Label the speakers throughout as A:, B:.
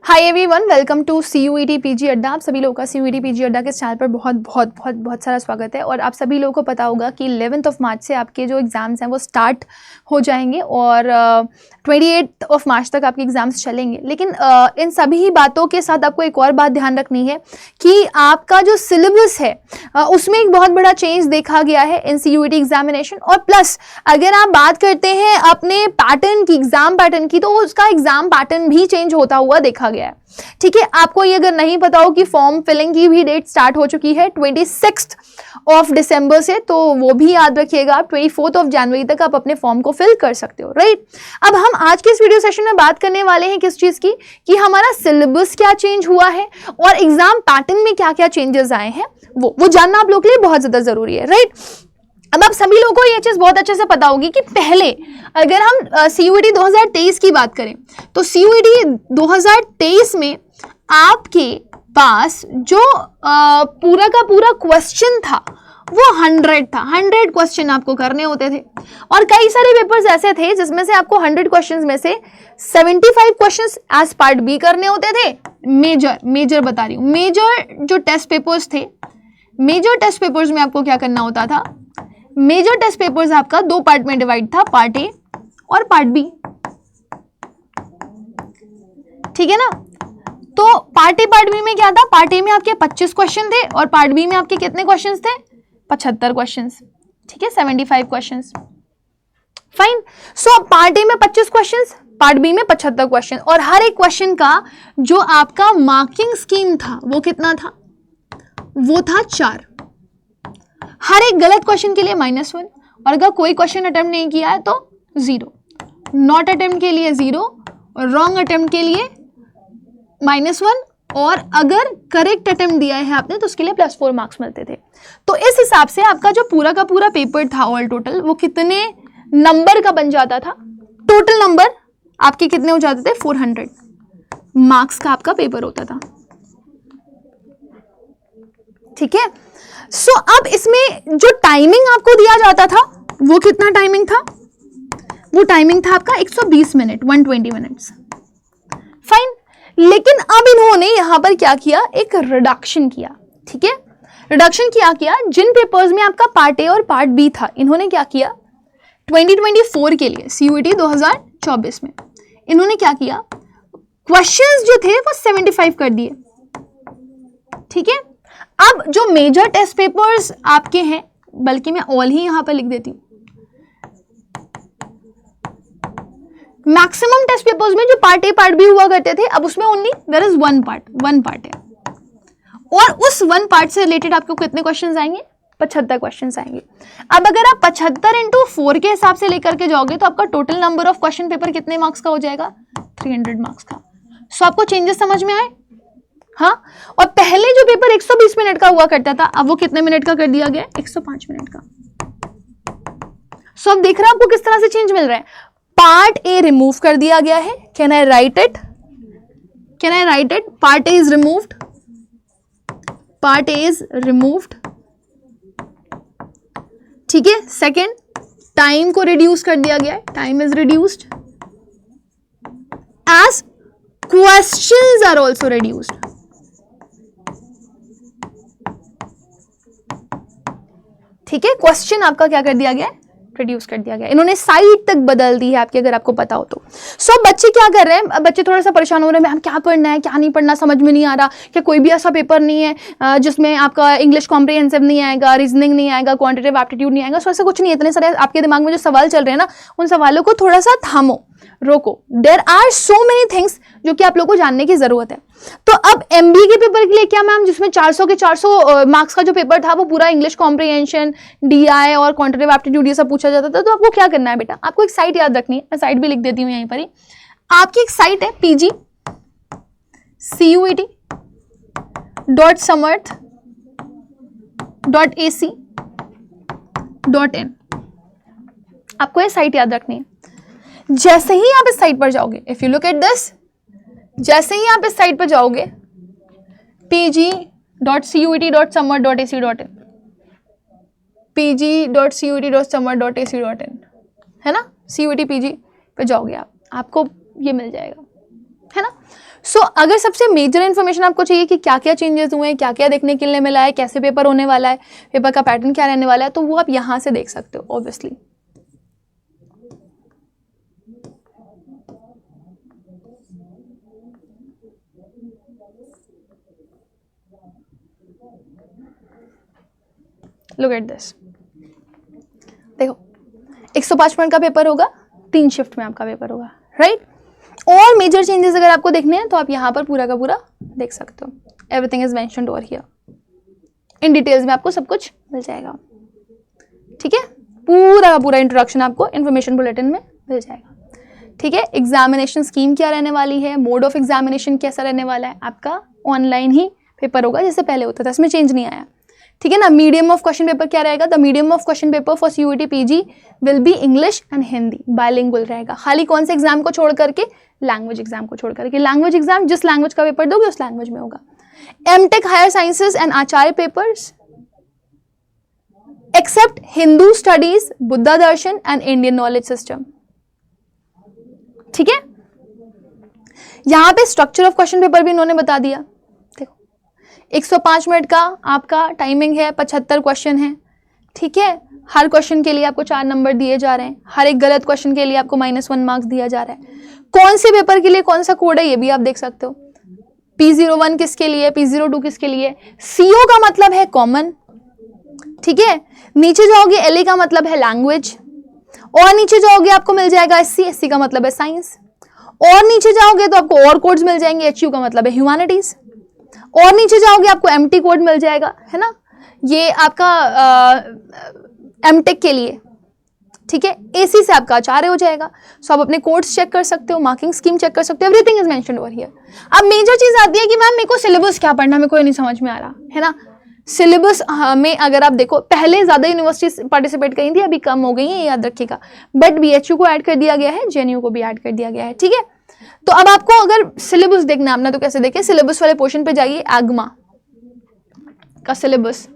A: Hi everyone, welcome to CUET PG अड्डा। आप सभी लोगों का CUET PG अड्डा के चैनल पर बहुत सारा स्वागत है। और आप सभी लोगों को पता होगा कि 11 मार्च से आपके जो एग्ज़ाम्स हैं वो स्टार्ट हो जाएंगे और 28 मार्च तक आपके एग्ज़ाम्स चलेंगे। लेकिन इन सभी बातों के साथ आपको एक और बात ध्यान रखनी है कि आपका जो सिलेबस है उसमें एक बहुत बड़ा चेंज देखा गया है इन CUET एग्जामिनेशन। और प्लस अगर आप बात करते हैं अपने पैटर्न की, एग्जाम पैटर्न की, तो उसका एग्जाम पैटर्न भी चेंज होता हुआ देखा गया है। ठीक है, आपको ये अगर नहीं पता हो कि फॉर्म फिलिंग की भी डेट स्टार्ट हो चुकी है 26 दिसंबर से, तो वो भी याद रखिएगा। आप 24 जनवरी तक आप अपने फॉर्म को फिल कर सकते हो, राइट। अब हम आज के इस वीडियो सेशन में बात करने वाले हैं किस चीज की, कि हमारा सिलेबस क्या चेंज हुआ है और एग्जाम पैटर्न में क्या क्या चेंजेस आए हैं, वो जानना आप लोगों के लिए बहुत ज्यादा जरूरी है, राइट। अब आप सभी लोगों को ये चीज बहुत अच्छे से पता होगी कि पहले अगर हम CUET 2023 की बात करें तो CUET 2023 में आपके पास जो पूरा का पूरा क्वेश्चन था वो 100 था। 100 क्वेश्चन आपको करने होते थे और कई सारे पेपर्स ऐसे थे जिसमें से आपको 100 क्वेश्चंस में से 75 क्वेश्चंस एज पार्ट बी करने होते थे। मेजर बता रही हूँ, मेजर जो टेस्ट पेपर्स थे, मेजर टेस्ट पेपर्स में आपको क्या करना होता था, मेजर टेस्ट पेपर्स आपका दो पार्ट में डिवाइड था, पार्ट ए और पार्ट बी। ठीक है ना। तो पार्ट ए पार्ट बी में क्या था, पार्ट ए में आपके 25 क्वेश्चन थे और पार्ट बी में आपके कितने क्वेश्चंस थे, 75 क्वेश्चंस। ठीक है, 75 questions. Fine. So part A में 25 क्वेश्चंस, पार्ट बी में 75 क्वेश्चन, और हर एक क्वेश्चन का जो आपका मार्किंग स्कीम था वो कितना था, वो था 4। हर एक गलत क्वेश्चन के लिए -1 और अगर कोई क्वेश्चन अटेम्प्ट नहीं किया है तो 0, नॉट अटेम्प्ट के लिए 0 और रॉन्ग अटेम्प्ट के लिए -1, और अगर करेक्ट अटेम्प्ट दिया है आपने तो उसके लिए +4 मार्क्स मिलते थे। तो इस हिसाब से आपका जो पूरा का पूरा पेपर था ऑल टोटल, वो कितने नंबर का बन जाता था, टोटल नंबर आपके कितने हो जाते थे, 400 मार्क्स का आपका पेपर होता था। ठीक है। सो अब इसमें जो टाइमिंग आपको दिया जाता था वो कितना टाइमिंग था, वो टाइमिंग था आपका 120 मिनट, 120 मिनट्स। फाइन। लेकिन अब इन्होंने यहां पर क्या किया, एक रिडक्शन किया। ठीक है, रिडक्शन किया जिन पेपर्स में आपका पार्ट ए और पार्ट बी था, इन्होंने क्या किया 2024 के लिए, CUET 2024 में इन्होंने क्या किया, क्वेश्चंस जो थे वो 75 कर दिए। ठीक है। अब जो मेजर टेस्ट पेपर्स आपके हैं, बल्कि मैं ऑल ही यहां पर लिख देती हूं, मैक्सिमम टेस्ट पेपर्स में जो पार्ट ए पार्ट बी हुआ करते थे, अब उसमें only there is one part है, और उस वन पार्ट से रिलेटेड आपको कितने क्वेश्चंस आएंगे, 75 क्वेश्चंस आएंगे। अब अगर आप 75 × 4 के हिसाब से लेकर के जाओगे तो आपका total number of question paper कितने मार्क्स का हो जाएगा, 300 मार्क्स का। सो आपको चेंजेस समझ में आए। हाँ, और पहले जो पेपर 120 मिनट का हुआ करता था, अब वो कितने मिनट का कर दिया गया, 105 मिनट का। सो अब देख रहे हैं आपको किस तरह से चेंज मिल रहा है। पार्ट ए रिमूव कर दिया गया है, can I right it, part A is removed, part A is removed. ठीक है। सेकेंड, टाइम को रिड्यूस कर दिया गया है, time is reduced, as questions are also reduced. ठीक है, क्वेश्चन आपका क्या कर दिया गया है, रिड्यूस कर दिया गया। इन्होंने साइड तक बदल दी है आपकी, अगर आपको पता हो तो। सो बच्चे क्या कर रहे हैं, बच्चे थोड़ा सा परेशान हो रहे हैं, हम क्या पढ़ना है क्या नहीं पढ़ना, समझ में नहीं आ रहा। क्या कोई भी ऐसा पेपर नहीं है जिसमें आपका इंग्लिश कॉम्प्रिहेंसिव नहीं आएगा, रीजनिंग नहीं आएगा, क्वांटिटेटिव एप्टीट्यूड नहीं आएगा। सो ऐसा कुछ नहीं है। इतने सारे आपके दिमाग में जो सवाल चल रहे हैं ना, उन सवालों को थोड़ा सा थामो, रोको। There are so many things जो कि आप लोगों को जानने की जरूरत है। तो अब MBA के पेपर के लिए क्या मैम, जिसमें 400 के 400 मार्क्स का जो पेपर था वो पूरा इंग्लिश कॉम्प्रिहेंशन, DI और क्वांटिटेटिव एप्टीट्यूड ये सब पूछा जाता था। तो आपको क्या करना है बेटा, आपको एक साइट याद रखनी है, मैं साइट भी लिख देती हूँ यहीं पर ही। आपकी एक साइट है pg.cuet.samarth.ac.in, आपको ये साइट याद रखनी है। जैसे ही आप इस साइट पर जाओगे, if you look at this, जैसे ही आप इस साइट पर जाओगे pg.cuet.samarth.ac.in, pg.cuet.samarth.ac.in, है ना, CUET PG पे जाओगे आपको ये मिल जाएगा। है ना। सो अगर सबसे मेजर इन्फॉर्मेशन आपको चाहिए कि क्या क्या चेंजेस हुए हैं, क्या क्या देखने के लिए मिला है, कैसे पेपर होने वाला है, पेपर का पैटर्न क्या रहने वाला है, तो वो आप यहाँ से देख सकते हो ऑब्वियसली। लुक एट दिस, देखो 105 मिनट का पेपर होगा, 3 शिफ्ट में आपका पेपर होगा, राइट। और मेजर चेंजेस अगर आपको देखने हैं तो आप यहाँ पर पूरा का पूरा देख सकते हो। Everything is mentioned over here, in details में आपको सब कुछ मिल जाएगा, ठीक है। पूरा का पूरा इंट्रोडक्शन आपको इन्फॉर्मेशन बुलेटिन में मिल जाएगा, ठीक है। एग्जामिनेशन स्कीम क्या रहने वाली है, मोड ऑफ एग्जामिनेशन कैसा रहने वाला है, आपका ऑनलाइन ही पेपर होगा जैसे पहले होता था, इसमें चेंज नहीं आया, ठीक है ना। मीडियम ऑफ क्वेश्चन पेपर क्या रहेगा, the medium of question paper for CUET PG will be English and Hindi, bilingual रहेगा। खाली कौन से एग्जाम को छोड़ करके, लैंग्वेज एग्जाम को छोड़ करके। लैंग्वेज एग्जाम जिस लैंग्वेज का पेपर दोगे उस लैंग्वेज में होगा। MTech higher sciences and Acharya papers except Hindu studies, Buddha Darshan and Indian knowledge system, ठीक है। यहां पे स्ट्रक्चर ऑफ क्वेश्चन पेपर भी इन्होंने बता दिया। 105 मिनट का आपका टाइमिंग है, 75 क्वेश्चन है, ठीक है। हर क्वेश्चन के लिए आपको 4 नंबर दिए जा रहे हैं, हर एक गलत क्वेश्चन के लिए आपको -1 मार्क्स दिया जा रहा है। कौन से पेपर के लिए कौन सा कोड है ये भी आप देख सकते हो। P01 किसके लिए, P02 किसके लिए। CO का मतलब है कॉमन, ठीक है। नीचे जाओगे LA का मतलब है लैंग्वेज, और नीचे जाओगे आपको मिल जाएगा SC का मतलब है साइंस, और नीचे जाओगे तो आपको और कोड्स मिल जाएंगे। HU का मतलब है ह्यूमैनिटीज, और नीचे जाओगे आपको MT कोड मिल जाएगा, है ना। ये आपका MTech के लिए, ठीक है। AC से आपका आचार्य हो जाएगा। सो आप अपने कोड्स चेक कर सकते हो, मार्किंग स्कीम चेक कर सकते हो, everything is mentioned over here. अब मेजर चीज आती है कि मैम मेरे को सिलेबस क्या पढ़ना, मेरे को ये नहीं समझ में आ रहा, है ना। सिलेबस में अगर आप देखो, पहले ज्यादा यूनिवर्सिटी पार्टिसिपेट करी थी, अभी कम हो गई है, याद रखिएगा। बट BHU को ऐड कर दिया गया है, JNU को भी ऐड कर दिया गया है, ठीक है। तो अब आपको अगर सिलेबस देखना है अपना, तो कैसे देखें, सिलेबस वाले पोर्शन पे जाइए। एग्मा का syllabus,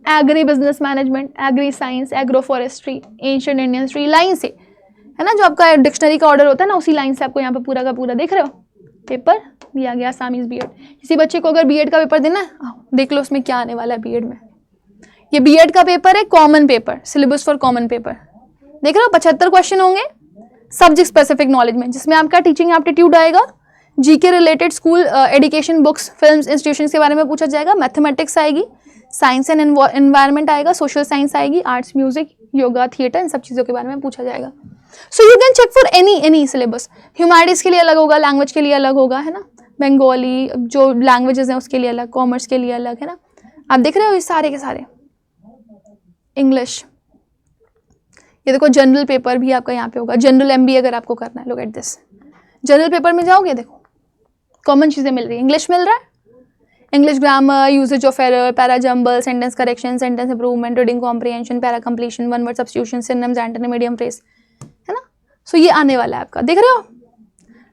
A: agri business management, agri science, agro forestry, ancient Indian history, line से, है ना। जो आपका डिक्शनरी का ऑर्डर होता है ना, उसी लाइन से आपको यहाँ पे पूरा का पूरा देख रहे हो पेपर दिया गया। आसामीज B.Ed, किसी बच्चे को अगर B.Ed का पेपर देना है, देख लो उसमें क्या आने वाला है B.Ed में। ये B.Ed का पेपर है, common paper, syllabus for common paper, देख रहे हो। 75 क्वेश्चन होंगे सब्जेक्ट स्पेसिफिक नॉलेज में, जिसमें आपका टीचिंग एप्टीट्यूड आएगा, GK related school education, books, films, institution के बारे में पूछा जाएगा, मैथमेटिक्स आएगी, साइंस एंड एनवायरनमेंट आएगा, सोशल साइंस आएगी, आर्ट्स, म्यूजिक, योगा, थिएटर, इन सब चीज़ों के बारे में पूछा जाएगा। So you can check for any syllabus. Humanities के लिए अलग होगा, लैंग्वेज के लिए अलग होगा, है ना। बंगाली जो लैंग्वेजेस हैं उसके लिए अलग, कॉमर्स के लिए अलग, है ना। आप देख रहे हो ये सारे के सारे। इंग्लिश, ये देखो जनरल पेपर भी आपका यहाँ पे होगा, जनरल MBA अगर आपको करना है। Look at this, general paper में जाओगे, देखो कॉमन चीजें मिल रही है। इंग्लिश मिल रहा है, English grammar, usages of error, para jumble, sentence correction, sentence improvement, reading comprehension, para completion, one word substitution, synonyms, antonym, medium phrase, है ना। सो ये आने वाला है आपका, देख रहे हो।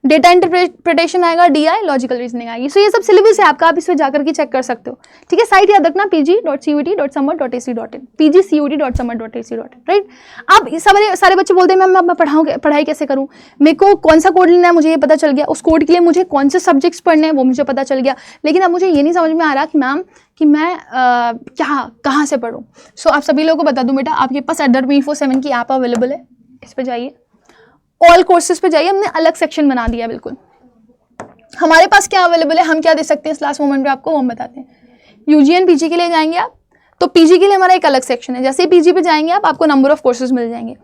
A: डेटा इंटरप्रिटेशन आएगा, DI, लॉजिकल रीजनिंग आएगी। सो ये सब सिलेबस है आपका, आप इसमें जाकर के चेक कर सकते हो, ठीक है। साइट याद रखना, pg.cuet.summer.ac.in, pgcuet.summer.ac.in, राइट। अब सारे बच्चे बोलते हैं मैम मैं पढ़ाई कैसे करूं, मेरे को कौन सा कोड लेना है, मुझे ये पता चल गया, उस कोड के लिए मुझे कौन से सब्जेक्ट्स पढ़ने हैं वो मुझे पता चल गया, लेकिन अब मुझे ये नहीं समझ में आ रहा कि मैम कि मैं कहाँ से पढ़ूँ। सो आप सभी लोगों को बता दूं बेटा, आपके पास @me47 की ऐप अवेलेबल है, इस पर जाइए, ऑल कोर्सेज पे जाइए, हमने अलग सेक्शन बना दिया बिल्कुल। हमारे पास क्या अवेलेबल है, हम क्या दे सकते हैं इस लास्ट मोमेंट पे आपको, वो हम बताते हैं। UGN PG के लिए जाएंगे आप, तो PG के लिए हमारा एक अलग सेक्शन है। जैसे ही PG पे जाएंगे आप, आपको नंबर ऑफ कोर्सेज मिल जाएंगे।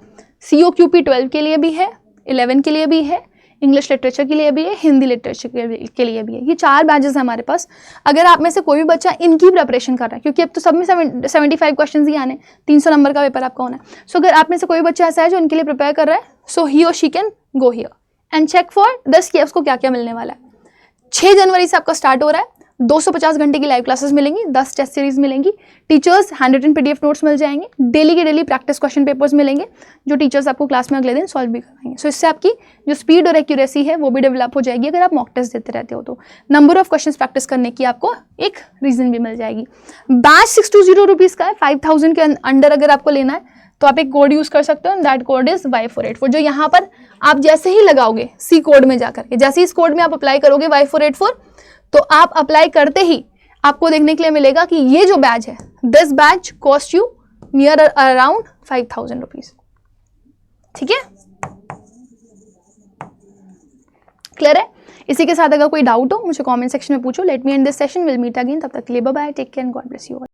A: COQP 12 के लिए भी है, 11 के लिए भी है, इंग्लिश लिटरेचर के लिए भी है, हिंदी लिटरेचर के लिए भी है। ये 4 बैचेस है हमारे पास। अगर आप में से कोई भी बच्चा इनकी प्रिपरेशन कर रहा है, क्योंकि अब तो सब में 75 क्वेश्चन ही आने, 300 नंबर का पेपर आपका होना है। सो अगर आप में से कोई बच्चा ऐसा है जो इनके लिए प्रिपेयर कर रहा है, सो ही और she can go here and check for 10 कि उसको क्या क्या मिलने वाला है। 6 जनवरी से आपका स्टार्ट हो रहा है, 250 घंटे की लाइव क्लासेस मिलेंगी, 10 टेस्ट सीरीज मिलेंगी, teachers handwritten PDF notes मिल जाएंगे, डेली के डेली प्रैक्टिस क्वेश्चन पेपर्स मिलेंगे जो टीचर्स आपको क्लास में अगले दिन सॉल्व भी कराएंगे। सो इससे आपकी जो स्पीड और एक्यूरेसी है वो भी डेवलप हो जाएगी। अगर आप मॉक टेस्ट देते रहते हो तो नंबर ऑफ क्वेश्चन प्रैक्टिस करने की आपको एक रीजन भी मिल जाएगी। बैच 620 रुपीज़ का है, 5000 के अंडर अगर आपको लेना है तो आप एक कोड यूज़ कर सकते हो, दैट कोड इज़ Y484, जो यहाँ पर आप जैसे ही लगाओगे सी कोड में जाकर के, जैसे ही इस कोड में आप अप्लाई करोगे Y484, तो आप अप्लाई करते ही आपको देखने के लिए मिलेगा कि ये जो बैच है, this batch cost you near around 5,000 rupees. ठीक है, क्लियर है? इसी के साथ अगर कोई डाउट हो मुझे कमेंट सेक्शन में पूछो। Let me end this session, will meet again, तब तक के लिए bye bye, take care and God bless you all.